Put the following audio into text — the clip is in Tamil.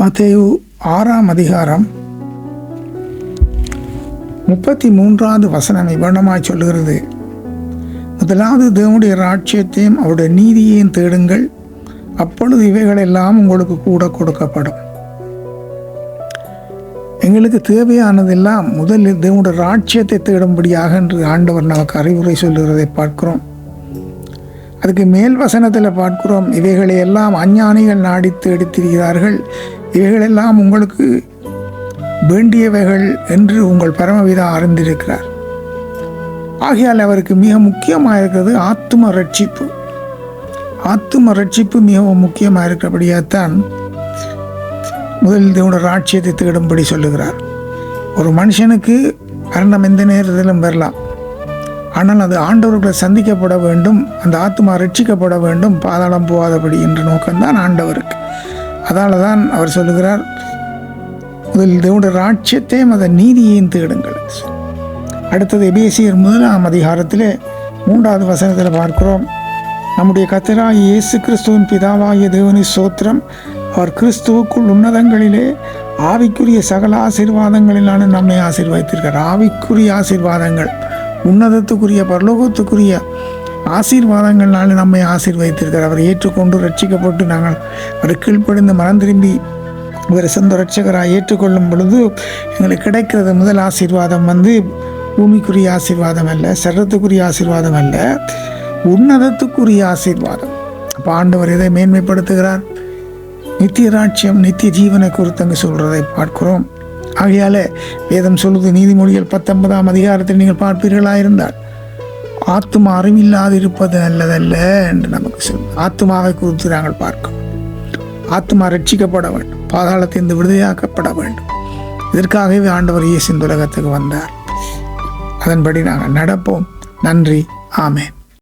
மத்தேயு 6ஆம் அதிகாரம் 33வது வசனம் இவ்வண்ணமாய் சொல்லுகிறது. முதலாவது தேவனுடைய ராஜ்யத்தையும் அவருடைய நீதியையும் தேடுங்கள், அப்பொழுது இவைகளெல்லாம் உங்களுக்கு கூட கொடுக்கப்படும். எங்களுக்கு தேவையானதெல்லாம் முதலில் தேவனுடைய ராஜ்யத்தை தேடும்படியாக என்று ஆண்டவர் நமக்கு அறிவுரை சொல்லுகிறதை பார்க்கிறோம். அதுக்கு மேல் வசனத்தில் பார்க்கிறோம், இவைகளை எல்லாம் அஞ்ஞானிகள் நாடி தேடித்திருக்கிறார்கள், இவைகளெல்லாம் உங்களுக்கு வேண்டியவைகள் என்று உங்கள் பரமபிதா அறிந்திருக்கிறார். ஆகையால் அவருக்கு மிக முக்கியமாக இருக்கிறது ஆத்தும ரட்சிப்பு. ஆத்தும ரட்சிப்பு மிகவும் முக்கியமாக இருக்கிறபடியாகத்தான் முதலில் தேவனுடைய ராஜ்யத்தை தேடும்படி சொல்லுகிறார். ஒரு மனுஷனுக்கு மரணம் எந்த நேரத்திலும் வரலாம், ஆனால் அது ஆண்டவர்களை சந்திக்கப்பட வேண்டும், அந்த ஆத்மா ரட்சிக்கப்பட வேண்டும், பாதாளம் போகாதபடி என்ற நோக்கம்தான் ஆண்டவருக்கு. அதனால தான் அவர் சொல்லுகிறார், முதலில் தேவனுடைய ராஜ்யத்தையும் அதன் நீதியையும் தேடுங்கள். அடுத்தது எபேசியர் 1ஆம் அதிகாரத்திலே 3வது வசனத்தில் பார்க்கிறோம், நம்முடைய கர்த்தராகிய இயேசு கிறிஸ்துவின் பிதாவாகிய தேவனி ஸ்தோத்திரம், அவர் கிறிஸ்துவுக்குள் உன்னதங்களிலே ஆவிக்குரிய சகல ஆசீர்வாதங்களிலான நம்மை ஆசீர்வதித்திருக்கிறார். ஆவிக்குரிய ஆசீர்வாதங்கள், உன்னதத்துக்குரிய பரலோகத்துக்குரிய ஆசீர்வாதங்கள்னால நம்மை ஆசீர்வதித்திருக்கிறார். அவர் ஏற்றுக்கொண்டு ரட்சிக்கப்பட்டு நாங்கள் அவரை கீழ்ப்படிந்து மனம் திரும்பி இவரை சொந்த ரட்சகராக ஏற்றுக்கொள்ளும் பொழுது எங்களுக்கு கிடைக்கிறது முதல் ஆசீர்வாதம் பூமிக்குரிய ஆசீர்வாதம் அல்ல, சரத்துக்குரிய ஆசீர்வாதம் அல்ல, உன்னதத்துக்குரிய ஆசீர்வாதம். அப்போ ஆண்டவர் இதை மேன்மைப்படுத்துகிறார். நித்திய ராட்சியம் நித்திய ஜீவனை குறித்து அங்கு சொல்றதை பார்க்கிறோம். ஆகையால வேதம் சொல்லுது, நீதிமொழிகள் 19ஆம் அதிகாரத்தில் நீங்கள் பார்ப்பீர்களாயிருந்தால் ஆத்துமா அறிவில்லாது இருப்பது நல்லதல்ல என்று நமக்கு சொல்லும். ஆத்துமாவை குறித்து நாங்கள் பார்க்கிறோம். ஆத்துமா ரட்சிக்கப்பட வேண்டும், பாதாளத்திலிருந்து விடுதலையாக்கப்பட வேண்டும். இதற்காகவே ஆண்டவர் இயேசு இந்த உலகத்துக்கு வந்தார். அதன்படி நாங்கள் நடப்போம். நன்றி. ஆமென்.